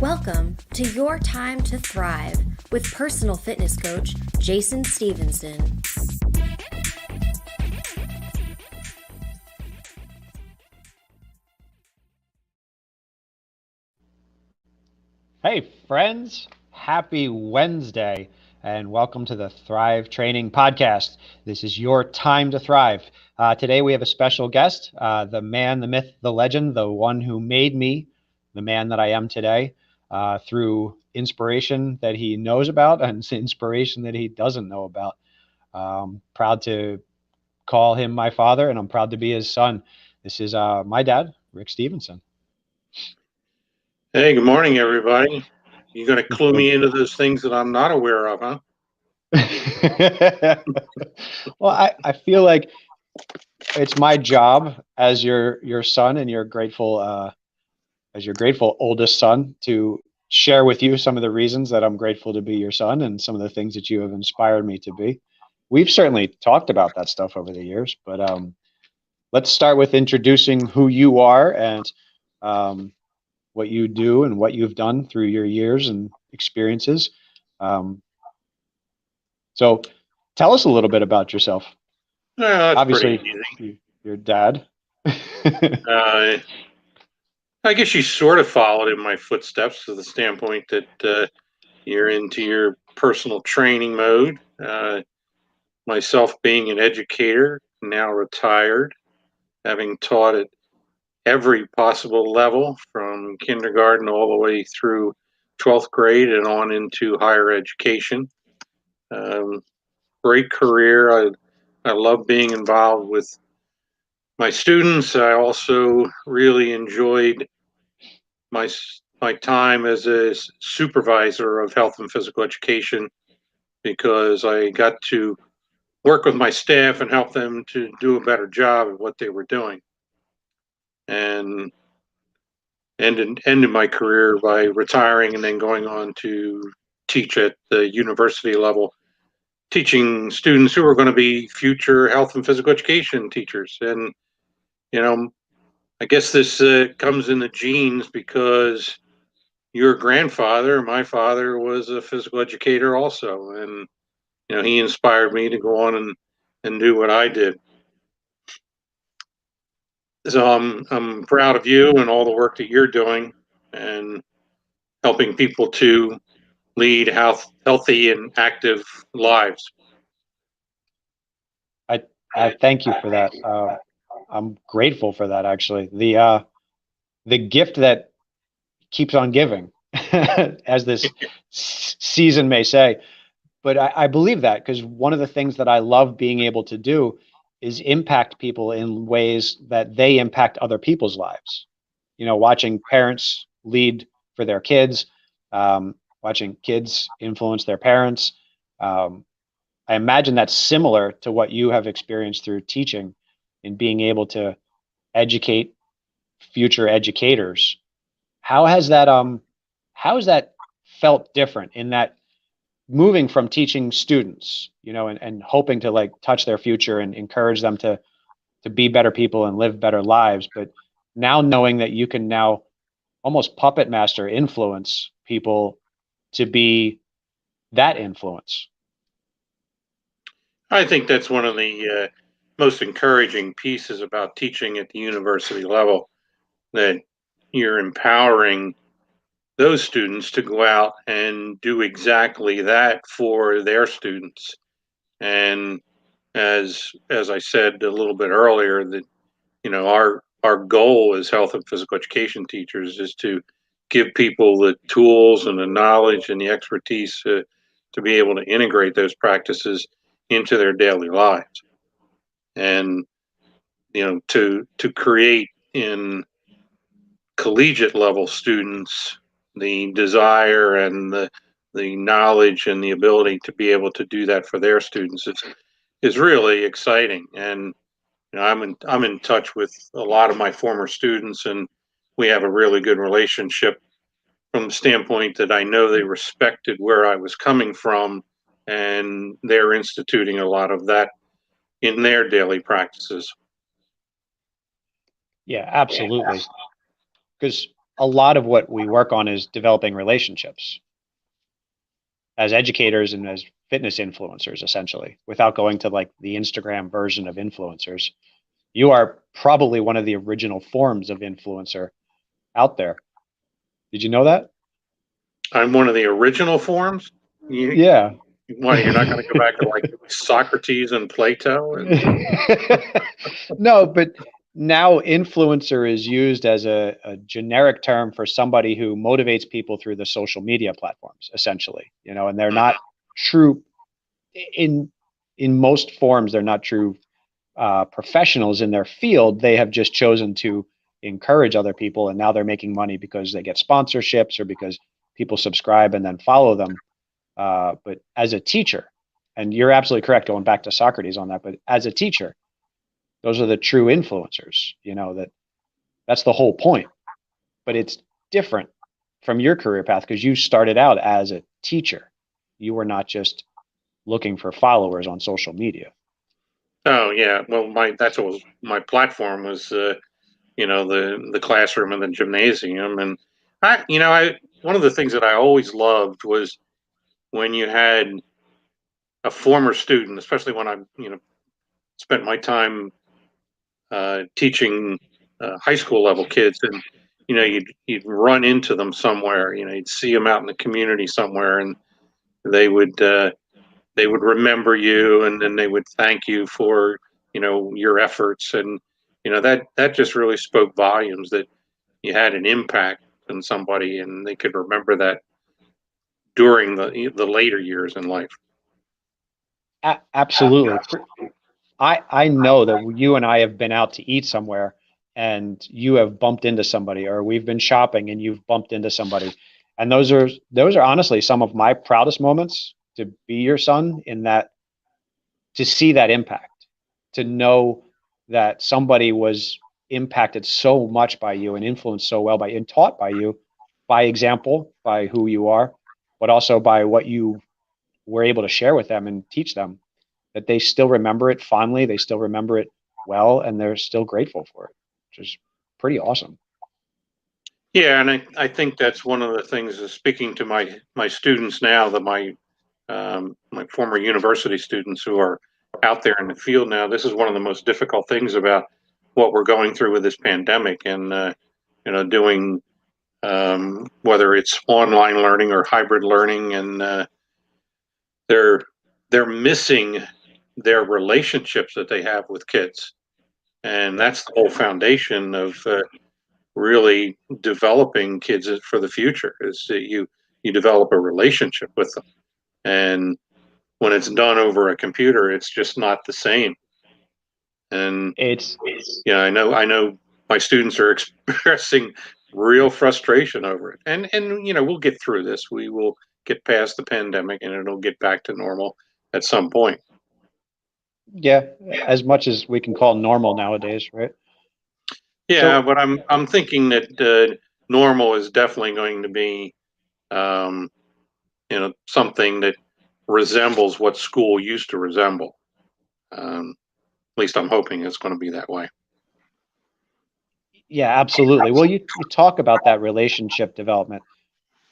Welcome to Your Time to Thrive with personal fitness coach Jason Stevenson. Hey friends, happy Wednesday and welcome to the Thrive Training Podcast. This is Your Time to Thrive. Today we have a special guest, the man, the myth, the legend, the one who made me the man that I am today through inspiration that he knows about and inspiration that he doesn't know about. Proud to call him my father, and I'm proud to be his son. This is my dad, Rick Stevenson. Hey, good morning, everybody. You're going to clue me into those things that I'm not aware of, huh? Well, I feel like it's my job as your son and your grateful oldest son to share with you some of the reasons that I'm grateful to be your son and some of the things that you have inspired me to be. We've certainly talked about that stuff over the years, but let's start with introducing who you are and what you do and what you've done through your years and experiences. So tell us a little bit about yourself. That's Obviously, pretty easy. your dad. I guess you sort of followed in my footsteps to the standpoint that you're into your personal training mode. Myself being an educator, now retired, having taught at every possible level from kindergarten all the way through 12th grade and on into higher education. Great career. I love being involved with my students. I also really enjoyed my time as a supervisor of health and physical education because I got to work with my staff and help them to do a better job of what they were doing. And ended my career by retiring and then going on to teach at the university level, teaching students who are going to be future health and physical education teachers. And, you know, I guess this comes in the genes because your grandfather, my father, was a physical educator also. And, you know, he inspired me to go on and do what I did. So I'm proud of you and all the work that you're doing and helping people to lead healthy and active lives. I thank you for that. I'm grateful for that, actually. The gift that keeps on giving, as this season may say. But I believe that because one of the things that I love being able to do is impact people in ways that they impact other people's lives. You know, watching parents lead for their kids, watching kids influence their parents. I imagine that's similar to what you have experienced through teaching in being able to educate future educators. How has that felt different in that moving from teaching students, you know, and hoping to like touch their future and encourage them to be better people and live better lives, but now knowing that you can now almost puppet master influence people to be that influence? I think that's one of the most encouraging pieces about teaching at the university level, that you're empowering those students to go out and do exactly that for their students. And as I said a little bit earlier, that you know our goal as health and physical education teachers is to give people the tools and the knowledge and the expertise to be able to integrate those practices into their daily lives, and you know to create in collegiate level students the desire and the knowledge and the ability to be able to do that for their students is really exciting. And you know, I'm in touch with a lot of my former students, and we have a really good relationship from the standpoint that I know they respected where I was coming from, and they're instituting a lot of that in their daily practices. Yeah, absolutely. Because a lot of what we work on is developing relationships as educators and as fitness influencers, essentially, without going to like the Instagram version of influencers. You are probably one of the original forms of influencer out there. Did you know that? I'm one of the original forms. Yeah. Why, you're not going to go back to like Socrates and Plato? No, but now influencer is used as a generic term for somebody who motivates people through the social media platforms, essentially, and they're not true in most forms. They're not true professionals in their field. They have just chosen to encourage other people, and now they're making money because they get sponsorships or because people subscribe and then follow them. But as a teacher, and you're absolutely correct going back to Socrates on that, but as a teacher, those are the true influencers, that's the whole point. But it's different from your career path because you started out as a teacher. You were not just looking for followers on social media. Oh yeah, well, that's what was my platform was, the classroom and the gymnasium, and I one of the things that I always loved was when you had a former student, especially when I spent my time teaching high school level kids, and you'd run into them somewhere, you'd see them out in the community somewhere, and they would uh, they would remember you, and then they would thank you for your efforts, and that just really spoke volumes that you had an impact on somebody, and they could remember that during the later years in life. Absolutely. I know that you and I have been out to eat somewhere and you have bumped into somebody, or we've been shopping and you've bumped into somebody. And those are honestly some of my proudest moments, to be your son, in that, to see that impact, to know that somebody was impacted so much by you and influenced so well by and taught by you, by example, by who you are, but also by what you were able to share with them and teach them, that they still remember it fondly, they still remember it well, and they're still grateful for it, which is pretty awesome. Yeah, and I think that's one of the things is speaking to my students now, that my former university students who are out there in the field now. This is one of the most difficult things about what we're going through with this pandemic, and doing whether it's online learning or hybrid learning, and they're they're missing their relationships that they have with kids, and that's the whole foundation of really developing kids for the future. Is that you develop a relationship with them, and when it's done over a computer, it's just not the same. And It's I know my students are expressing real frustration over it, and we'll get through this. We will get past the pandemic, and it'll get back to normal at some point. Yeah, as much as we can call normal nowadays, right? Yeah, So but I'm thinking that normal is definitely going to be um, something that resembles what school used to resemble. At least I'm hoping it's going to be that way. yeah, absolutely. Well, you talk about that relationship development.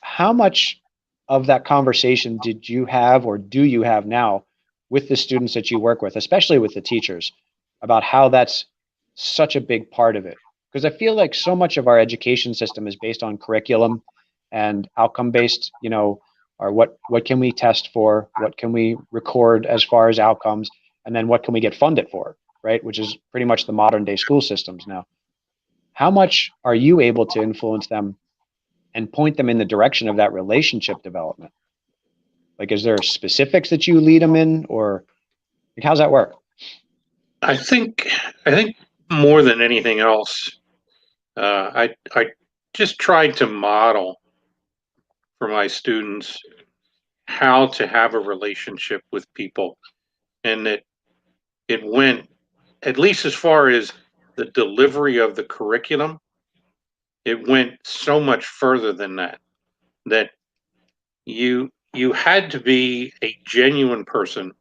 How much of that conversation did you have, or do you have now, with the students that you work with, especially with the teachers, about how that's such a big part of it? Because I feel like so much of our education system is based on curriculum and outcome based, or what can we test for, what can we record as far as outcomes, and then what can we get funded for, right? Which is pretty much the modern day school systems now. How much are you able to influence them and point them in the direction of that relationship development? Like, is there specifics that you lead them in, or like, how's that work? I think more than anything else, I just tried to model for my students how to have a relationship with people, and that it went, at least as far as the delivery of the curriculum, it went so much further than that. That you had to be a genuine person.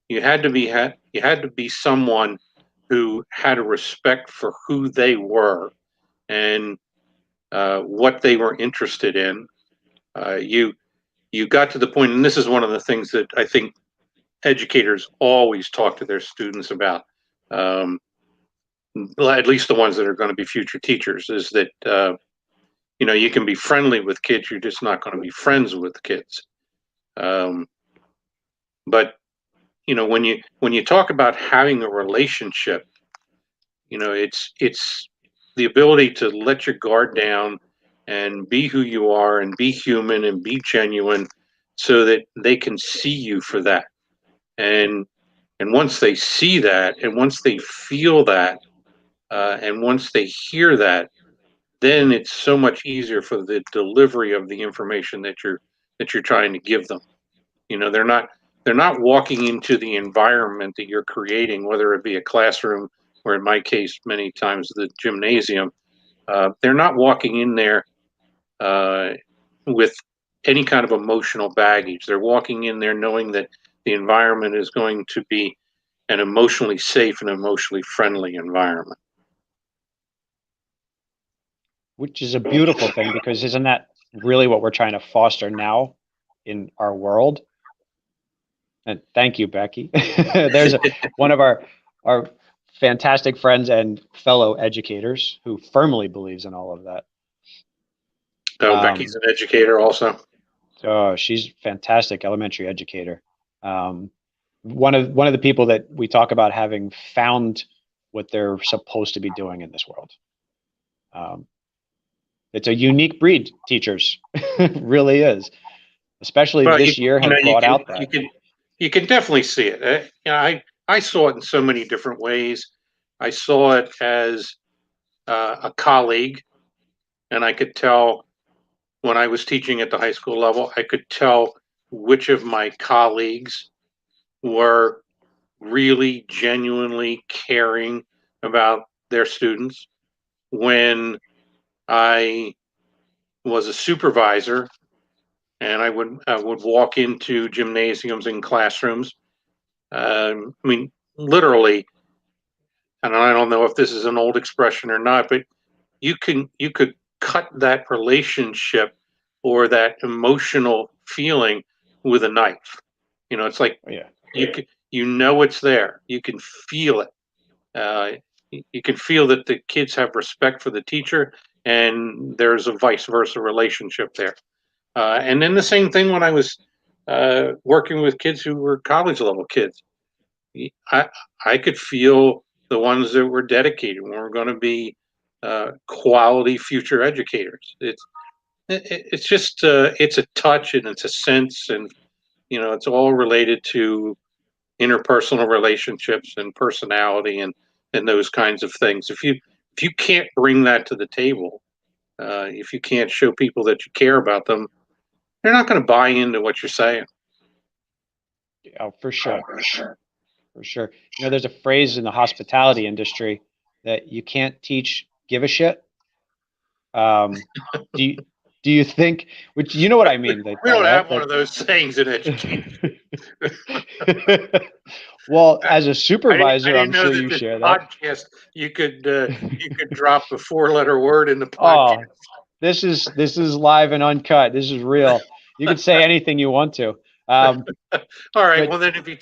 You had to be someone who had a respect for who they were, and what they were interested in. You got to the point, and this is one of the things that I think educators always talk to their students about, at least the ones that are going to be future teachers, is that you can be friendly with kids, you're just not going to be friends with kids. But when you talk about having a relationship, it's the ability to let your guard down and be who you are and be human and be genuine, so that they can see you for that. And once they see that, and once they feel that, and once they hear that, then it's so much easier for the delivery of the information that you're trying to give them. They're not walking into the environment that you're creating, whether it be a classroom or, in my case, many times the gymnasium. They're not walking in there with any kind of emotional baggage. They're walking in there knowing that the environment is going to be an emotionally safe and emotionally friendly environment. Which is a beautiful thing, because isn't that really what we're trying to foster now in our world? And thank you, Becky. There's one of our fantastic friends and fellow educators who firmly believes in all of that. Oh, Becky's an educator also. Oh, she's fantastic elementary educator. One of the people that we talk about having found what they're supposed to be doing in this world. It's a unique breed, teachers. It really is. Especially this year has brought out that. You can definitely see it. I saw it in so many different ways. I saw it as a colleague, and I could tell when I was teaching at the high school level, I could tell which of my colleagues were really genuinely caring about their students. When I was a supervisor and I would walk into gymnasiums and classrooms, literally, and I don't know if this is an old expression or not, but you could cut that relationship or that emotional feeling with a knife. It's like, yeah, it's there. You can feel it. You can feel that the kids have respect for the teacher, and there's a vice versa relationship there. And then the same thing when I was working with kids who were college level kids. I could feel the ones that were dedicated, were going to be quality future educators. It's just it's a touch and it's a sense, and it's all related to interpersonal relationships and personality and those kinds of things. If you can't bring that to the table, if you can't show people that you care about them, they're not going to buy into what you're saying. Oh, for sure. For sure. There's a phrase in the hospitality industry that you can't teach give a shit. Do you think, which you know what I mean? We don't have one of those sayings in education. Well, as a supervisor, I'm sure you share that. Podcast, you could drop a 4-letter word in the podcast. Oh, this is live and uncut. This is real. You can say anything you want to. All right. Well, then if you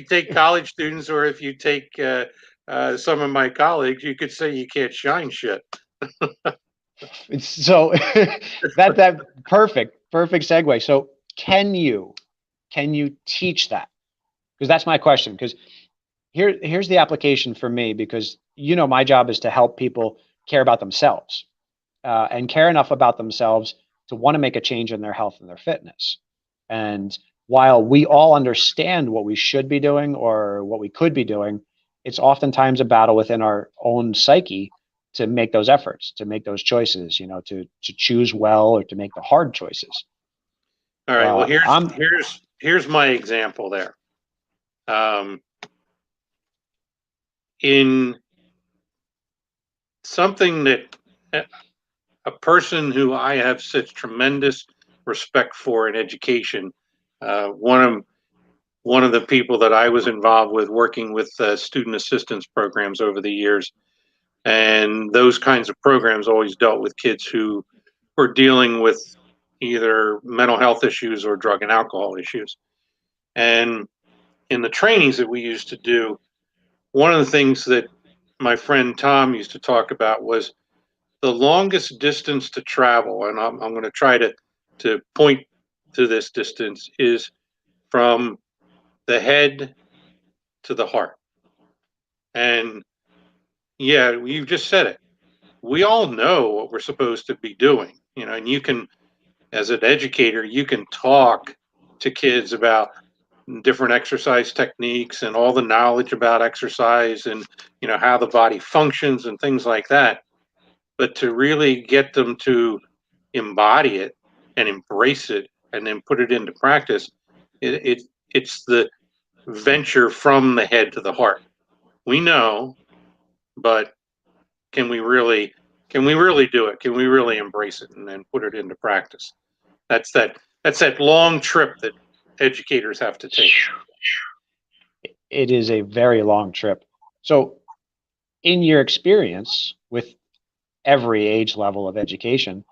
take college students, or if you take some of my colleagues, you could say you can't shine shit. So that perfect segue. So can you teach that? Because that's my question. Because here's the application for me, because my job is to help people care about themselves and care enough about themselves to want to make a change in their health and their fitness. And while we all understand what we should be doing or what we could be doing, it's oftentimes a battle within our own psyche to make those efforts, to make those choices, to choose well or to make the hard choices. All right. Well, here's my example there. In something that a person who I have such tremendous respect for in education, one of the people that I was involved with working with student assistance programs over the years, And those kinds of programs always dealt with kids who were dealing with either mental health issues or drug and alcohol issues. And in the trainings that we used to do, one of the things that my friend Tom used to talk about was the longest distance to travel, and I'm going to try to point to this distance, is from the head to the heart. And yeah, you just said it. We all know what we're supposed to be doing, and you can, as an educator, you can talk to kids about different exercise techniques and all the knowledge about exercise and how the body functions and things like that. But to really get them to embody it and embrace it and then put it into practice, it's the venture from the head to the heart. We know, but can we really do it? Can we really embrace it and then put it into practice? That's that long trip that educators have to take. It is a very long trip. So, in your experience with every age level of education,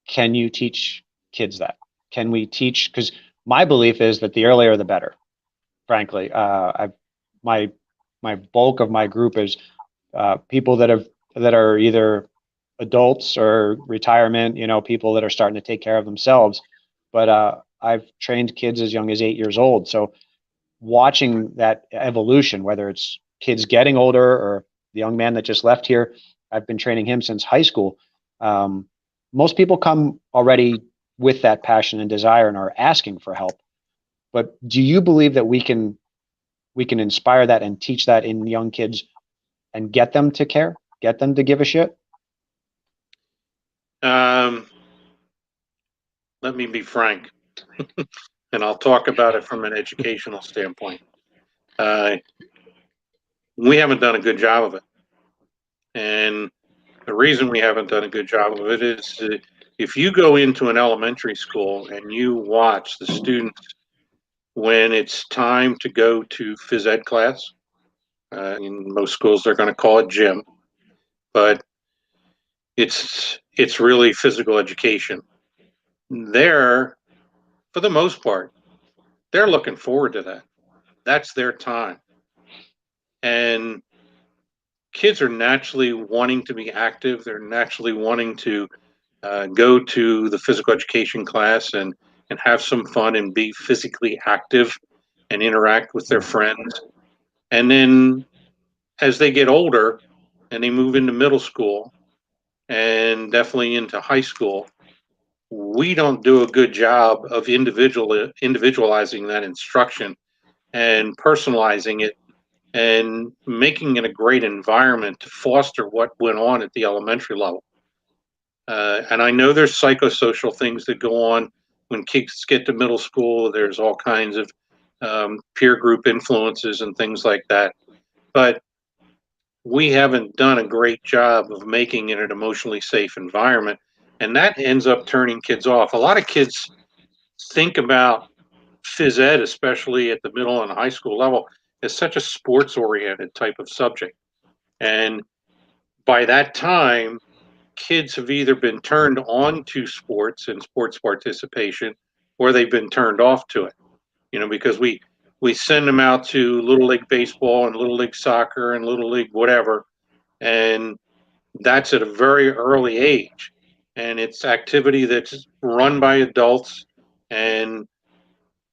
can you teach kids that? Can we teach? Because my belief is that the earlier the better. Frankly, my bulk of my group is people that are either adults or retirement. People that are starting to take care of themselves. But I've trained kids as young as 8 years old. So watching that evolution, whether it's kids getting older or the young man that just left here, I've been training him since high school. Most people come already with that passion and desire and are asking for help. But do you believe that we can inspire that and teach that in young kids and get them to care, get them to give a shit? Let me be frank, and I'll talk about it from an educational standpoint. We haven't done a good job of it. And the reason we haven't done a good job of it is if you go into an elementary school and you watch the students when it's time to go to phys ed class, in most schools they're going to call it gym, but it's really physical education. They're, for the most part, they're looking forward to that. That's their time. And kids are naturally wanting to be active. They're naturally wanting to go to the physical education class and have some fun and be physically active and interact with their friends. And then as they get older and they move into middle school and definitely into high school, we don't do a good job of individualizing that instruction and personalizing it and making it a great environment to foster what went on at the elementary level. And I know there's psychosocial things that go on when kids get to middle school. There's all kinds of peer group influences and things like that. But we haven't done a great job of making it an emotionally safe environment. And that ends up turning kids off. A lot of kids think about phys ed, especially at the middle and high school level, as such a sports oriented type of subject. And by that time, kids have either been turned on to sports and sports participation, or they've been turned off to it. Because we send them out to little league baseball and little league soccer and little league whatever, and that's at a very early age, and it's activity that's run by adults, and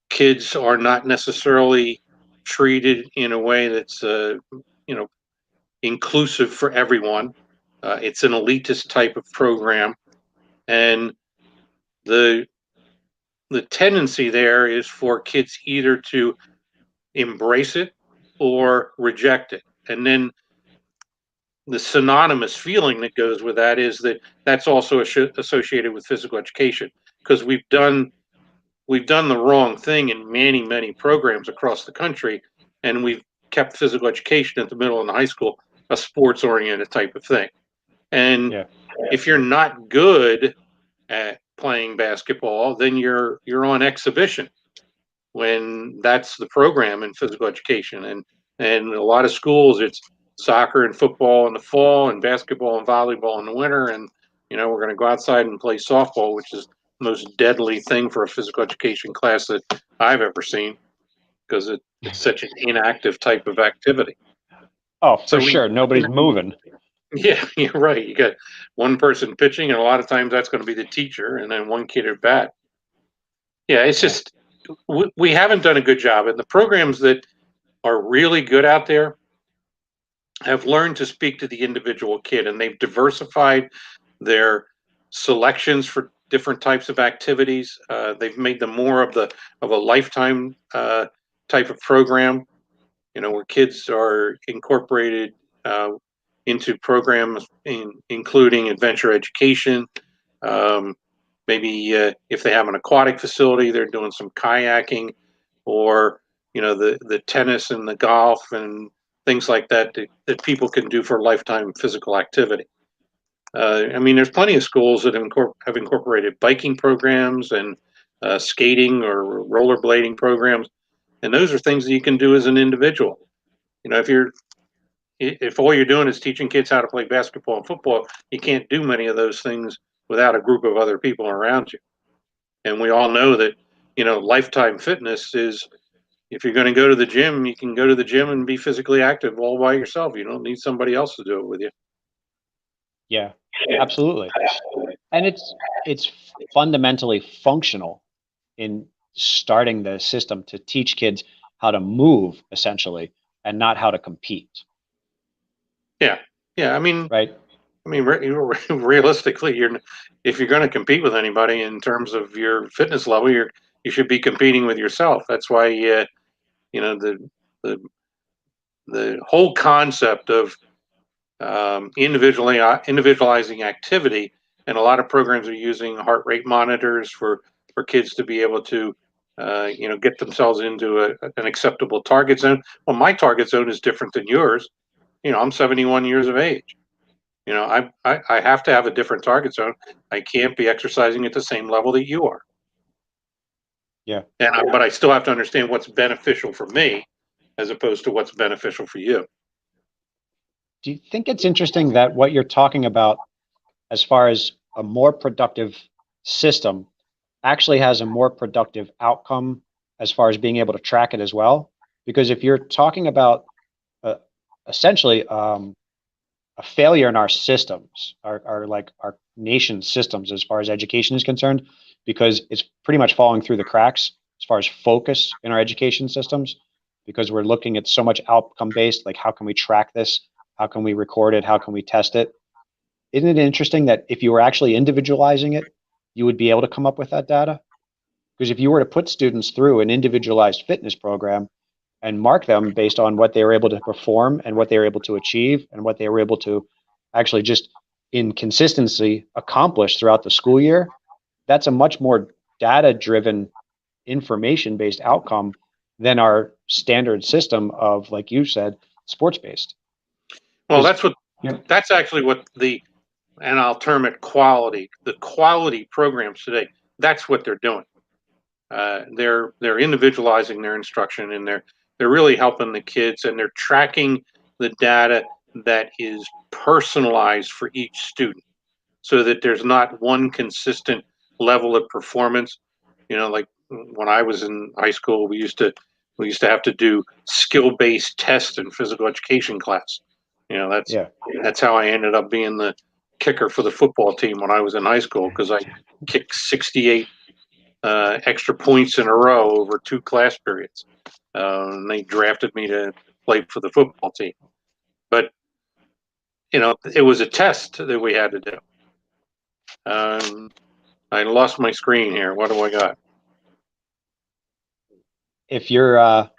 kids are not necessarily treated in a way that's inclusive for everyone. It's an elitist type of program, and the tendency there is for kids either to embrace it or reject it. And then the synonymous feeling that goes with that is that that's also associated with physical education, because we've done the wrong thing in many programs across the country, and we've kept physical education at the middle and the high school a sports oriented type of thing. And if you're not good at playing basketball, then you're on exhibition, when that's the program in physical education. And a lot of schools, soccer and football in the fall and basketball and volleyball in the winter. And, we're going to go outside and play softball, which is the most deadly thing for a physical education class that I've ever seen because it's such an inactive type of activity. Oh, for sure. Nobody's moving. Yeah, you're right. You got one person pitching, and a lot of times that's going to be the teacher, and then one kid at bat. Yeah, it's just we haven't done a good job. And the programs that are really good out there have learned to speak to the individual kid, and they've diversified their selections for different types of activities. They've made them more of a lifetime type of program, where kids are incorporated into programs including adventure education. Maybe if they have an aquatic facility, they're doing some kayaking, or the tennis and the golf and things like that that people can do for lifetime physical activity. There's plenty of schools that have incorporated biking programs and skating or rollerblading programs, and those are things that you can do as an individual. If all you're doing is teaching kids how to play basketball and football, you can't do many of those things without a group of other people around you. And we all know that, lifetime fitness is, if you're going to go to the gym, you can go to the gym and be physically active all by yourself. You don't need somebody else to do it with you. Yeah, absolutely. And it's fundamentally functional in starting the system to teach kids how to move, essentially, and not how to compete. Yeah. Right. Realistically, if you're going to compete with anybody in terms of your fitness level, you should be competing with yourself. That's why the whole concept of individualizing activity, and a lot of programs are using heart rate monitors for kids to be able to get themselves into an acceptable target zone. Well, my target zone is different than yours. I'm 71 years of age. I have to have a different target zone. I can't be exercising at the same level that you are. Yeah. But I still have to understand what's beneficial for me as opposed to what's beneficial for you. Do you think it's interesting that what you're talking about as far as a more productive system actually has a more productive outcome as far as being able to track it as well? Because if you're talking about essentially a failure in our systems, our nation's systems as far as education is concerned, because it's pretty much falling through the cracks as far as focus in our education systems, because we're looking at so much outcome based, like how can we track this? How can we record it? How can we test it? Isn't it interesting that if you were actually individualizing it, you would be able to come up with that data? Because if you were to put students through an individualized fitness program and mark them based on what they were able to perform and what they were able to achieve and what they were able to actually just in consistency accomplish throughout the school year, that's a much more data-driven, information-based outcome than our standard system of, like you said, sports-based. Well, that's actually what and I'll term it quality. The quality programs today, that's what they're doing. They're individualizing their instruction, and they're really helping the kids, and they're tracking the data that is personalized for each student, so that there's not one consistent level of performance. Like when I was in high school, we used to have to do skill-based tests in physical education class. That's how I ended up being the kicker for the football team when I was in high school, because I kicked 68 extra points in a row over 2 class periods. And they drafted me to play for the football team. But, it was a test that we had to do. I lost my screen here. What do I got? If you're... I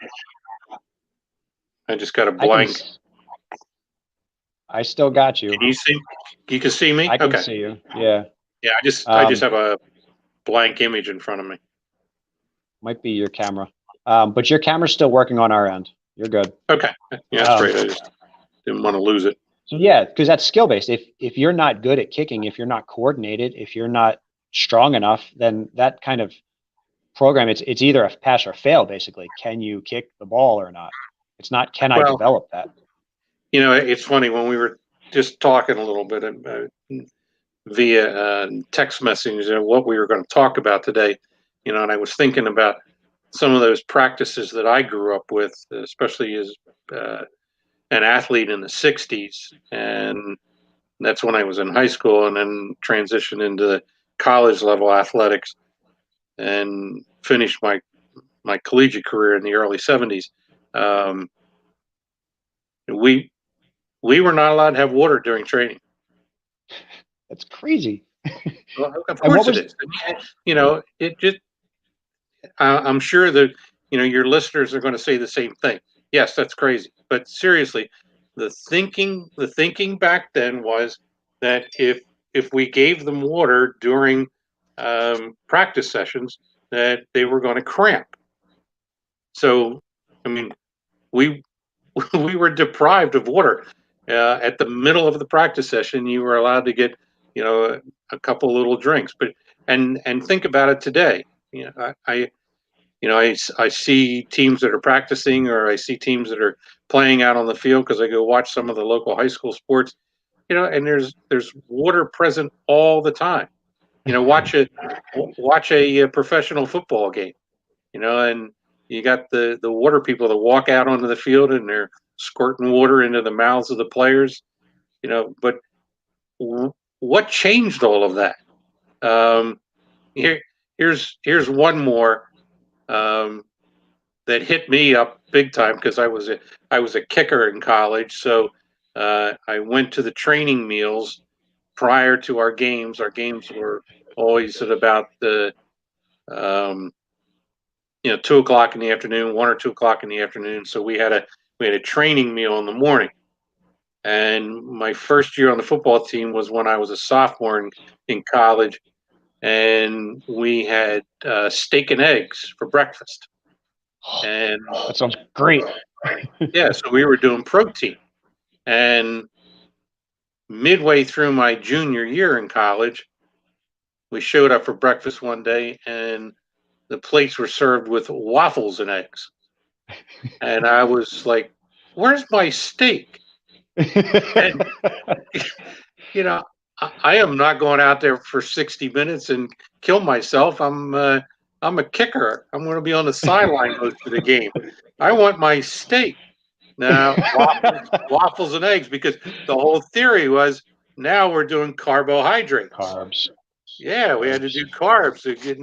just got a blank. I still got you. Can you see? You can see me? I can see you. Yeah. Yeah, I just have a blank image in front of me. Might be your camera. But your camera's still working on our end. You're good. Okay. Yeah, that's great. I just didn't want to lose it. So yeah, because that's skill based. If you're not good at kicking, if you're not coordinated, if you're not strong enough, then that kind of program, it's either a pass or fail, basically. Can you kick the ball or not? It's not, can I develop that? it's funny when we were just talking a little bit via text messages and what we were going to talk about today, and I was thinking about some of those practices that I grew up with, especially as an athlete in the 60s. And that's when I was in high school and then transitioned into the college level athletics and finished my collegiate career in the early 70s. Um, we we were not allowed to have water during training. That's crazy. Well, of And what course it was is. It just I'm sure that your listeners are going to say the same thing. Yes, that's crazy. But seriously, the thinking back then was that if we gave them water during practice sessions, that they were going to cramp. So, I mean, we we were deprived of water. At the middle of the practice session, you were allowed to get, a couple little drinks. But and think about it today. I see teams that are practicing, or I see teams that are playing out on the field because I go watch some of the local high school sports. And there's water present all the time. Watch a professional football game. And you got the water people that walk out onto the field and they're squirting water into the mouths of the players. But what changed all of that? Um, here, here's one more. That hit me up big time because I was a kicker in college. So I went to the training meals prior to our games. Our games were always at about the 2 o'clock in the afternoon, 1 or 2 o'clock in the afternoon. So we had a training meal in the morning. And my first year on the football team was when I was a sophomore in college, and we had steak and eggs for breakfast. And that sounds great. yeah, so we were doing protein. And midway through my junior year in college, we showed up for breakfast one day and the plates were served with waffles and eggs. And I was like, where's my steak? And, you know, I am not going out there for 60 minutes and kill myself. I'm a kicker. I'm going to be on the sideline most of the game. I want my steak. Now, waffles and eggs, because the whole theory was now we're doing carbohydrates. Carbs. Yeah, we had to do carbs to get,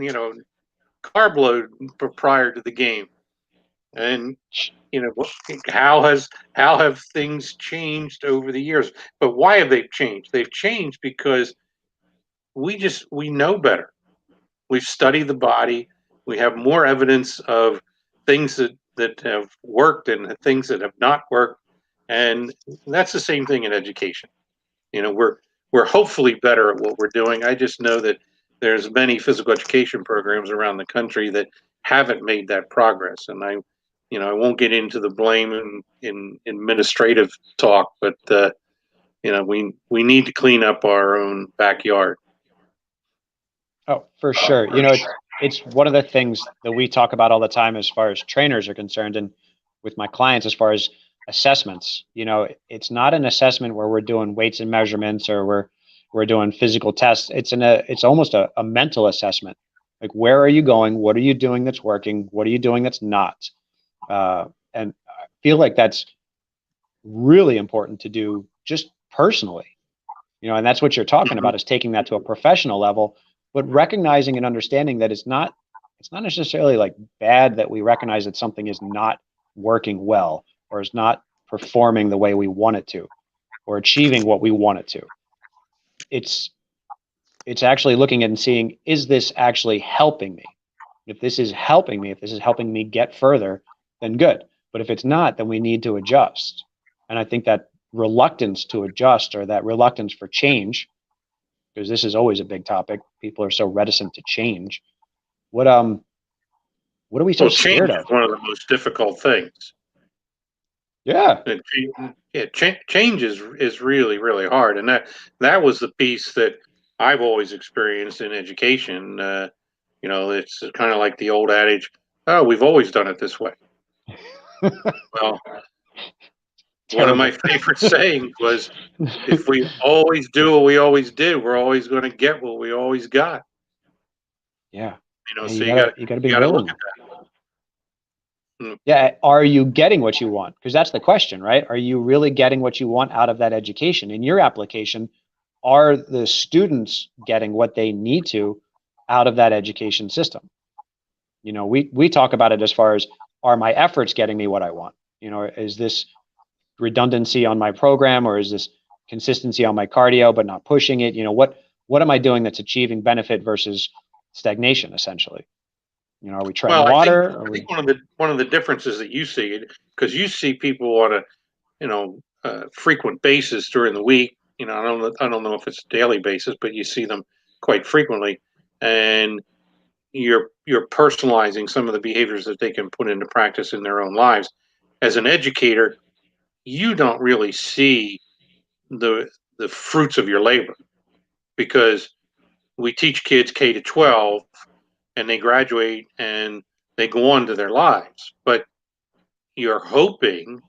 carb load prior to the game. And how have things changed over the years? But why have they changed? They've changed because we know better. We've studied the body. We have more evidence of things that have worked and things that have not worked. And that's the same thing in education. We're hopefully better at what we're doing. I just know that there's many physical education programs around the country that haven't made that progress. And I won't get into the blame in administrative talk, but we need to clean up our own backyard. Oh, for sure. It's one of the things that we talk about all the time as far as trainers are concerned, and with my clients as far as assessments. It's not an assessment where we're doing weights and measurements or we're doing physical tests. It's almost a mental assessment. Like, where are you going? What are you doing that's working? What are you doing that's not? And I feel like that's really important to do just personally. And that's what you're talking about, is taking that to a professional level, but recognizing and understanding that it's not necessarily like bad that we recognize that something is not working well or is not performing the way we want it to or achieving what we want it to. It's actually looking at and seeing, is this actually helping me? If this is helping me get further, then good. But if it's not, then we need to adjust. And I think that reluctance to adjust, or that reluctance for change, because this is always a big topic. People are so reticent to change. What are we so scared change of? is one of the most difficult things. Yeah. Change is really, really hard. And that was the piece that I've always experienced in education. It's kind of like the old adage, oh, we've always done it this way. Well, One of terrible. my favorite sayings was, if we always do what we always did, we're always going to get what we always got. Yeah. Yeah, So you gotta be you got to look willing. at that. Mm. Yeah. Are you getting what you want? Because that's the question, right? Are you really getting what you want out of that education? In your application, are the students getting what they need to out of that education system? We talk about it as far as, are my efforts getting me what I want? Is this redundancy on my program, or is this consistency on my cardio but not pushing it? What am I doing that's achieving benefit versus stagnation, essentially? Are we treading Well, water? I think one of the differences that you see, because you see people on a frequent basis during the week. I don't know if it's a daily basis, but you see them quite frequently, and you're personalizing some of the behaviors that they can put into practice in their own lives. As an educator, you don't really see the fruits of your labor, because we teach kids K to 12 and they graduate and they go on to their lives. But you're hoping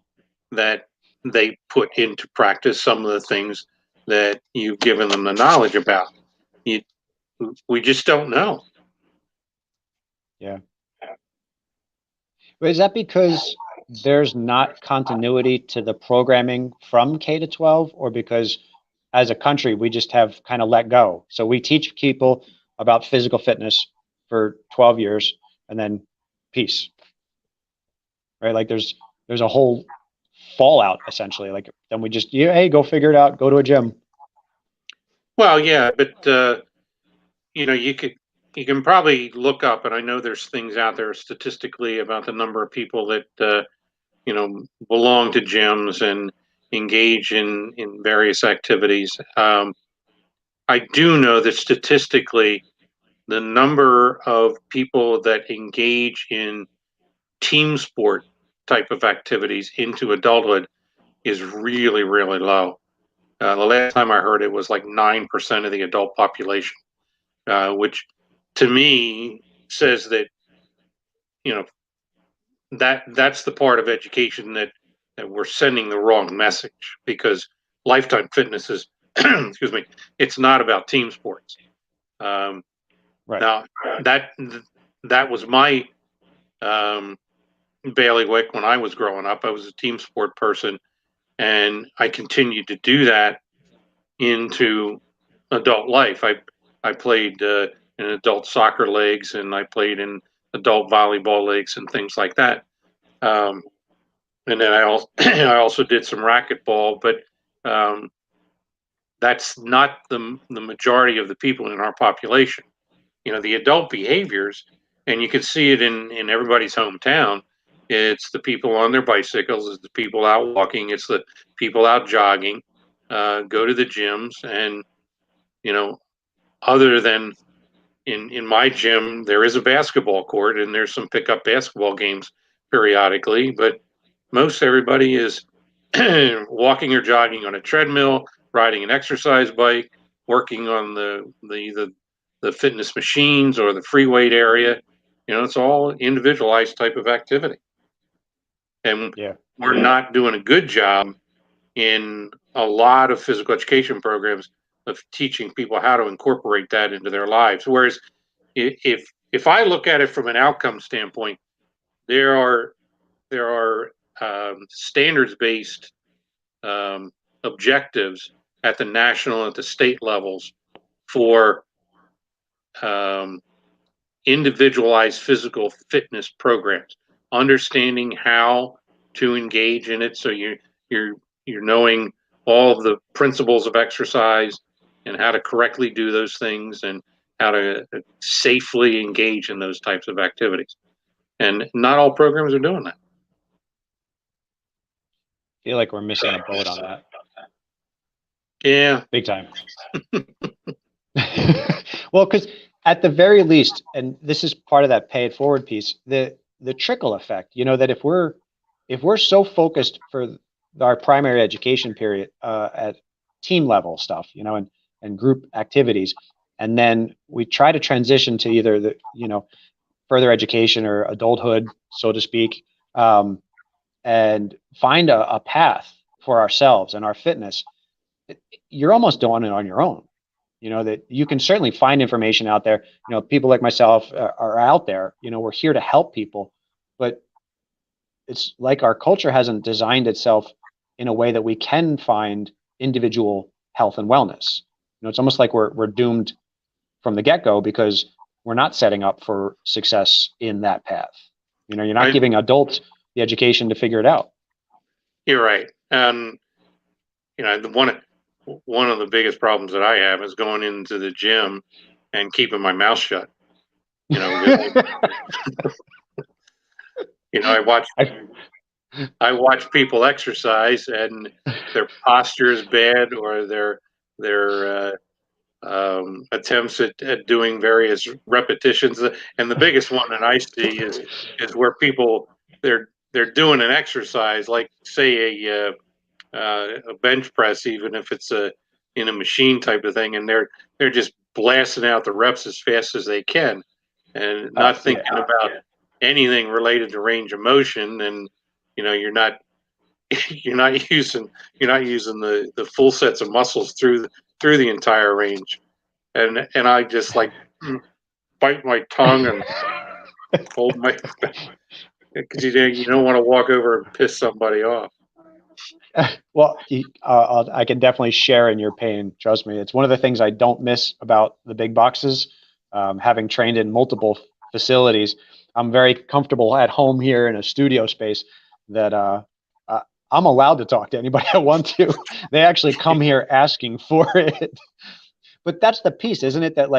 that they put into practice some of the things that you've given them the knowledge about. You, we just don't know. Yeah. But is that because there's not continuity to the programming from K to 12, or because as a country we just have kind of let go? So we teach people about physical fitness for 12 years and then peace, right? Like there's a whole fallout, essentially. Like then we just, hey, go figure it out, go to a gym. Well, yeah, but you can probably look up, and I know there's things out there statistically about the number of people that belong to gyms and engage in various activities. I do know that statistically, the number of people that engage in team sport type of activities into adulthood is really, really low. The last time I heard it was like 9% of the adult population, which to me says that you know that's the part of education that we're sending the wrong message, because lifetime fitness is excuse me, it's not about team sports. Um, Right. Now that was my um, bailiwick when I was growing up. I was a team sport person, and I continued to do that into adult life. I played in adult soccer leagues, and I played in adult volleyball leagues and things like that. Um, and then I also I also did some racquetball, but um, that's not the majority of the people in our population. The adult behaviors, and you can see it in everybody's hometown. It's the people on their bicycles, it's the people out walking, it's the people out jogging, go to the gyms, and you know, other than in my gym, there is a basketball court and there's some pickup basketball games periodically, but most everybody is walking or jogging on a treadmill, riding an exercise bike, working on the fitness machines or the free weight area. It's all individualized type of activity, and Yeah. we're not doing a good job in a lot of physical education programs of teaching people how to incorporate that into their lives. Whereas if I look at it from an outcome standpoint, there are standards based objectives at the national, at the state levels for um, individualized physical fitness programs, understanding how to engage in it. So you're you're knowing all of the principles of exercise and how to correctly do those things and how to safely engage in those types of activities. And not all programs are doing that. I feel like we're missing the boat on that. Yeah. Big time. Well, because at the very least, and this is part of that pay it forward piece, the trickle effect, that if we're so focused for our primary education period at team level stuff, and group activities, and then we try to transition to either the, further education or adulthood, so to speak, and find a path for ourselves and our fitness, you're almost doing it on your own. That you can certainly find information out there. People like myself are out there. We're here to help people, but it's like our culture hasn't designed itself in a way that we can find individual health and wellness. It's almost like we're doomed from the get-go because we're not setting up for success in that path. You're not giving adults the education to figure it out. You're right. And one of the biggest problems that I have is going into the gym and keeping my mouth shut. I watch people exercise and their posture is bad, or their attempts at doing various repetitions. And the biggest one that I see is where people they're doing an exercise, like say a bench press, even if it's in a machine type of thing, and they're just blasting out the reps as fast as they can, and not thinking about anything related to range of motion. And you're not using the full sets of muscles through the entire range. And I just bite my tongue and hold my, because you don't want to walk over and piss somebody off. Well, I can definitely share in your pain. Trust me. It's one of the things I don't miss about the big boxes. Having trained in multiple facilities, I'm very comfortable at home here in a studio space that I'm allowed to talk to anybody I want to. They actually come here asking for it. But that's the piece, isn't it? That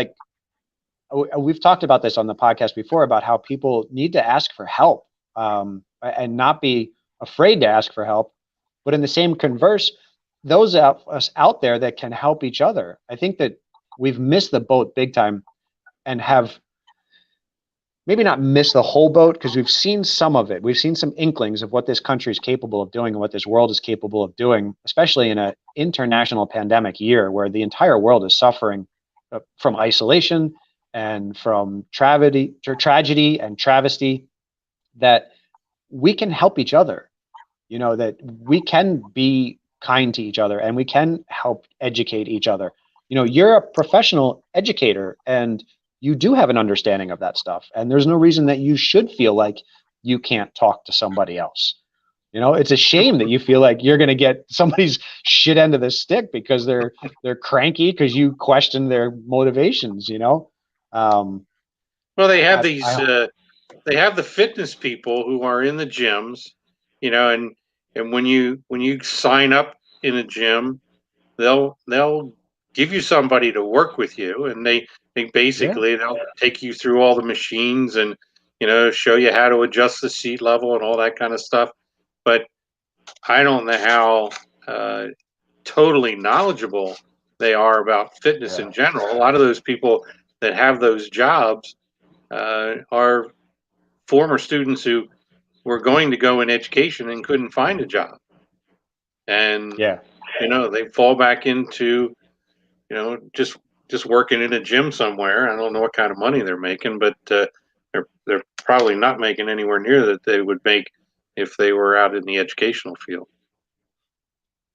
we've talked about this on the podcast before about how people need to ask for help and not be afraid to ask for help. But in the same converse, those of us out there that can help each other, I think that we've missed the boat big time and have maybe not missed the whole boat, because we've seen some of it. We've seen some inklings of what this country is capable of doing and what this world is capable of doing, especially in an international pandemic year where the entire world is suffering from isolation and from tragedy and travesty, that we can help each other. That we can be kind to each other and we can help educate each other. You're a professional educator and you do have an understanding of that stuff. And there's no reason that you should feel like you can't talk to somebody else. It's a shame that you feel like you're going to get somebody's shit end of the stick because they're cranky because you question their motivations. Well, they have they have the fitness people who are in the gyms, and when you sign up in a gym, they'll give you somebody to work with you, and they basically they'll take you through all the machines and show you how to adjust the seat level and all that kind of stuff. But I don't know how totally knowledgeable they are about fitness in general. A lot of those people that have those jobs are former students who were going to go in education and couldn't find a job, and they fall back into just working in a gym somewhere. I don't know what kind of money they're making, but they're probably not making anywhere near that they would make if they were out in the educational field.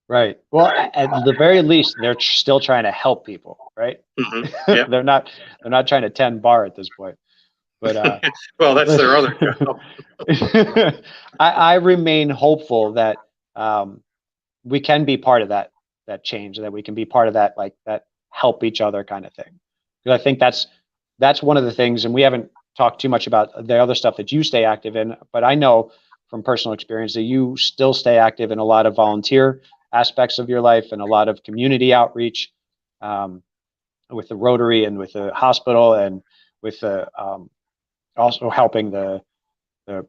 Right. Well, at the very least, they're still trying to help people, right? Mm-hmm. Yep. They're not trying to tend bar at this point. But well, that's their other job. I remain hopeful that we can be part of that change, that we can be part of that help each other kind of thing. Because I think that's one of the things, and we haven't talked too much about the other stuff that you stay active in, but I know from personal experience that you still stay active in a lot of volunteer aspects of your life and a lot of community outreach with the Rotary and with the hospital and with the also helping the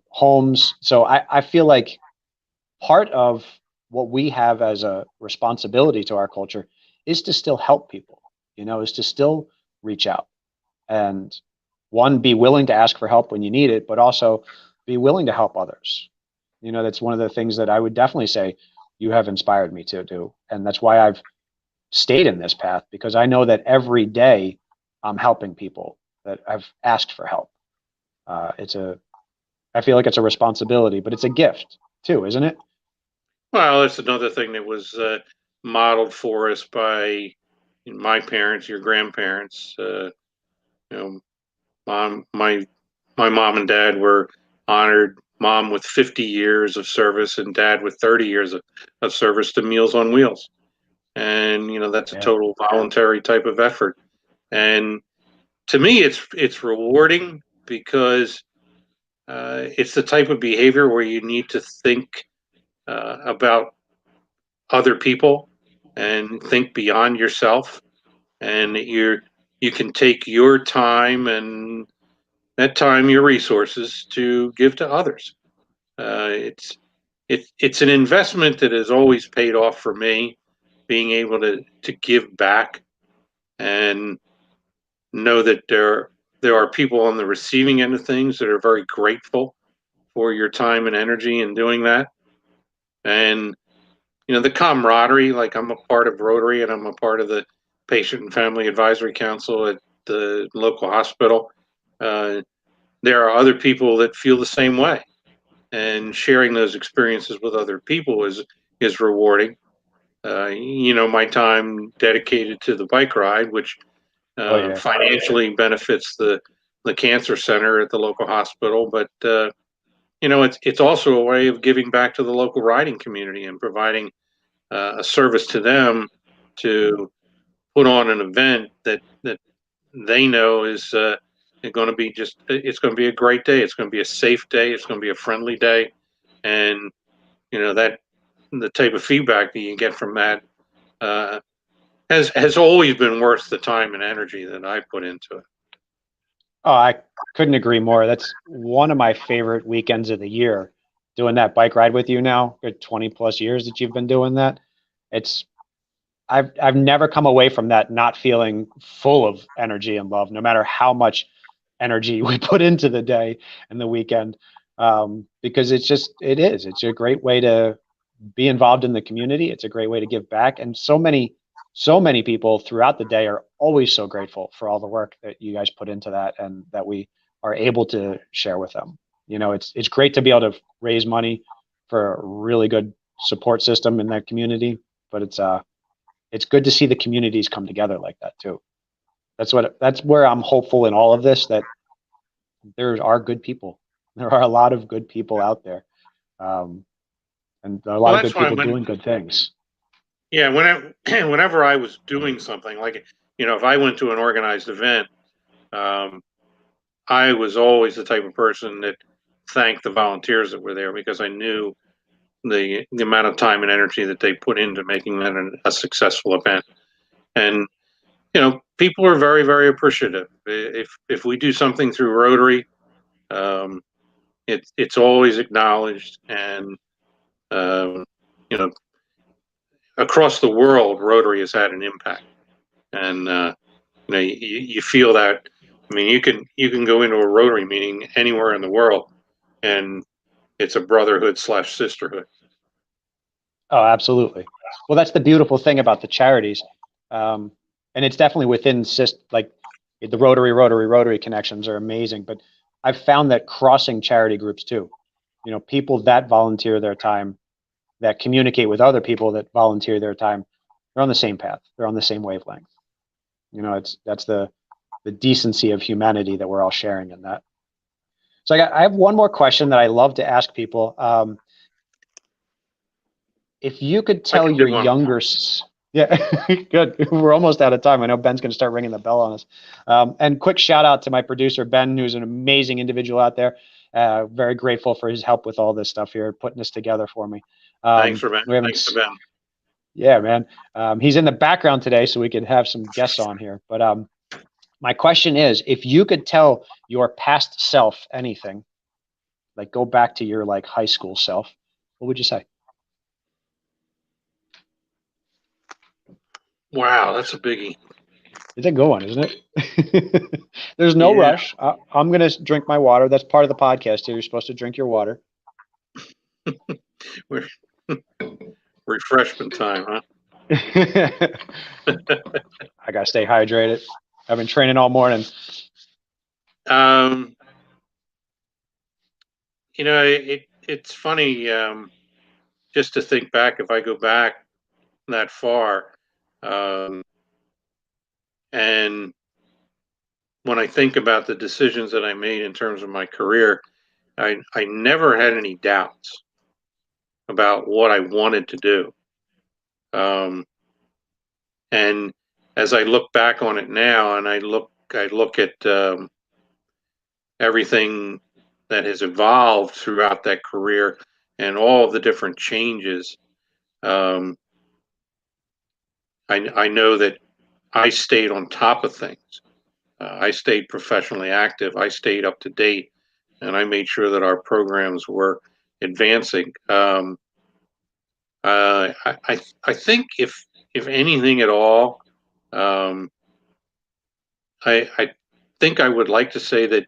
homes. So I feel like part of what we have as a responsibility to our culture is to still help people, is to still reach out and be willing to ask for help when you need it, but also be willing to help others. That's one of the things that I would definitely say you have inspired me to do. And that's why I've stayed in this path, because I know that every day I'm helping people that I've asked for help. I feel like it's a responsibility, but it's a gift too, isn't it? Well, that's another thing that was modeled for us by my parents, your grandparents. You know, mom, my mom and dad were honored. Mom with 50 years of service, and dad with 30 years of service to Meals on Wheels. And that's a Yeah. total voluntary type of effort. And to me, it's rewarding because it's the type of behavior where you need to think about other people and think beyond yourself, and you can take your time and that time, your resources to give to others. It's an investment that has always paid off for me, being able to give back and know that there are people on the receiving end of things that are very grateful for your time and energy in doing that. And the camaraderie, like I'm a part of Rotary and I'm a part of the Patient and Family Advisory Council at the local hospital. Uh, there are other people that feel the same way, and sharing those experiences with other people is rewarding. My time dedicated to the bike ride, which Oh yeah. financially benefits the cancer center at the local hospital, but it's also a way of giving back to the local riding community and providing a service to them to put on an event that they know is going to be it's going to be a great day. It's going to be a safe day. It's going to be a friendly day, and that the type of feedback that you get from that uh, has always been worth the time and energy that I put into it. Oh, I couldn't agree more. That's one of my favorite weekends of the year, doing that bike ride with you now. Good 20 plus years that you've been doing that. It's I've never come away from that not feeling full of energy and love, no matter how much energy we put into the day and the weekend. Because it's a great way to be involved in the community. It's a great way to give back. And so many people throughout the day are always so grateful for all the work that you guys put into that and that we are able to share with them. It's great to be able to raise money for a really good support system in that community, but it's good to see the communities come together like that too. That's where I'm hopeful in all of this, that there are good people. There are a lot of good people out there. Um, and there are a Well, lot of that's good why people doing good things. whenever I was doing something like if I went to an organized event, um, I was always the type of person that thanked the volunteers that were there because I knew the amount of time and energy that they put into making that a successful event. And people are very, very appreciative. If we do something through Rotary, um, it's always acknowledged, and um, you know, across the world, Rotary has had an impact, and you feel that. I mean, you can go into a Rotary meeting anywhere in the world, and it's a brotherhood slash sisterhood. Oh, absolutely. Well, that's the beautiful thing about the charities. Um, and it's definitely within like the Rotary connections are amazing. But I've found that crossing charity groups too, people that volunteer their time, that communicate with other people that volunteer their time, they're on the same path. They're on the same wavelength. That's the decency of humanity that we're all sharing in that. So I have one more question that I love to ask people. If you could I tell can your do one. younger, yeah, good. We're almost out of time. I know Ben's going to start ringing the bell on us. And quick shout out to my producer, Ben, who's an amazing individual out there. Very grateful for his help with all this stuff here, putting this together for me. Thanks for Ben. We haven't, Thanks to Ben. yeah, man. He's in the background today, so we could have some guests on here. But my question is, if you could tell your past self anything, like go back to your like high school self, what would you say? Wow, that's a biggie. It's a good one, isn't it? There's no Yeah, rush. I'm going to drink my water. That's part of the podcast here. You're supposed to drink your water. we're refreshment time, huh? I got to stay hydrated. I've been training all morning. It's funny. just to think back, if I go back that far, and when I think about the decisions that I made in terms of my career, I never had any doubts about what I wanted to do. And as I look back on it now, and I look at everything that has evolved throughout that career and all of the different changes, I know that I stayed on top of things. I stayed professionally active. I stayed up to date, and I made sure that our programs were advancing. I think if anything at all, I think I would like to say that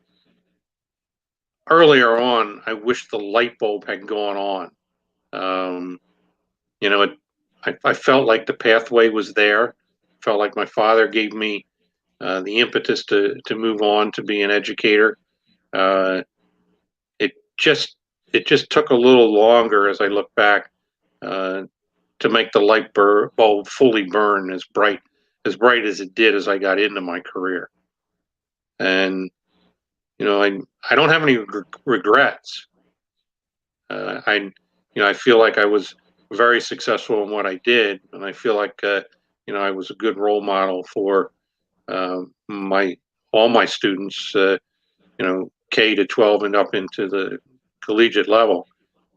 earlier on, I wish the light bulb had gone on. I felt like the pathway was there. Felt like my father gave me the impetus to move on to be an educator. It just took a little longer as I look back to make the light bulb fully burn as bright as it did as I got into my career. And I don't have any regrets. I feel like I was very successful in what I did, and I feel like I was a good role model for all my students, K to 12 and up into the collegiate level.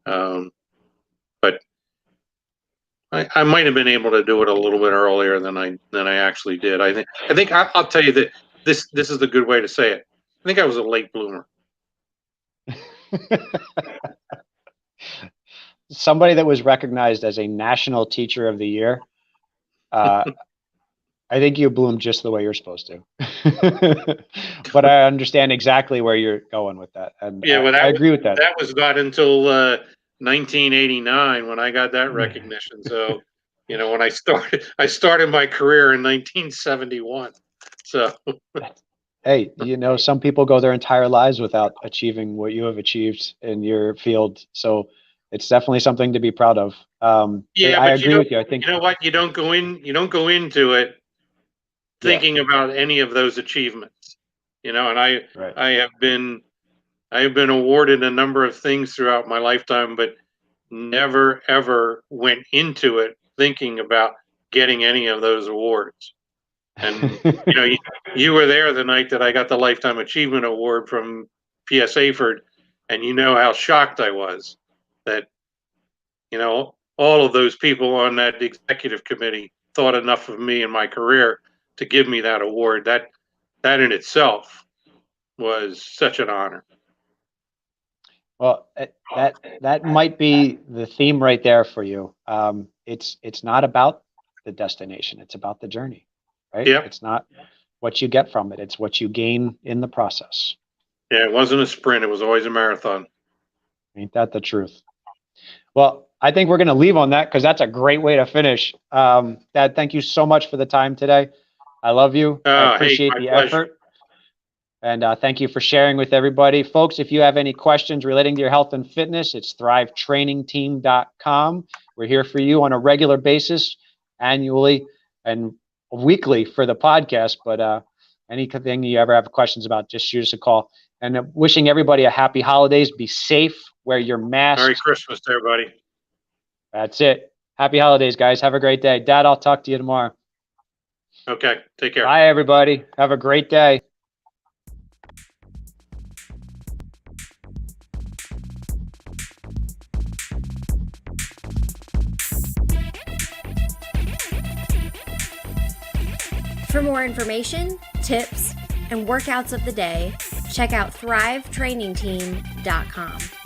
But I might have been able to do it a little bit earlier than I actually did. I think I'll tell you that this is a good way to say it. I think I was a late bloomer. Somebody that was recognized as a National Teacher of the Year. I think you bloomed just the way you're supposed to. But I understand exactly where you're going with that. And yeah, I agree with that. That was not until 1989 when I got that recognition. So, when I started my career in 1971. So, hey, some people go their entire lives without achieving what you have achieved in your field. So it's definitely something to be proud of. Yeah, I agree with you. I think you don't go into it thinking about any of those achievements. And I have been awarded a number of things throughout my lifetime, but never ever went into it thinking about getting any of those awards. And you were there the night that I got the Lifetime Achievement Award from P.S. Aford, and you know how shocked I was that all of those people on that executive committee thought enough of me and my career to give me that award. That in itself was such an honor. Well, that might be the theme right there for you. It's not about the destination; it's about the journey, right? Yeah. It's not what you get from it; it's what you gain in the process. Yeah, it wasn't a sprint; it was always a marathon. Ain't that the truth? Well, I think we're going to leave on that because that's a great way to finish. Dad, thank you so much for the time today. I love you. I appreciate the effort. And thank you for sharing with everybody. Folks, if you have any questions relating to your health and fitness, it's thrivetrainingteam.com. We're here for you on a regular basis, annually and weekly for the podcast. But anything you ever have questions about, just shoot us a call. And wishing everybody a happy holidays. Be safe. Wear your mask. Merry Christmas to everybody. That's it. Happy holidays, guys. Have a great day. Dad, I'll talk to you tomorrow. Okay. Take care. Bye, everybody. Have a great day. For more information, tips, and workouts of the day, check out thrivetrainingteam.com.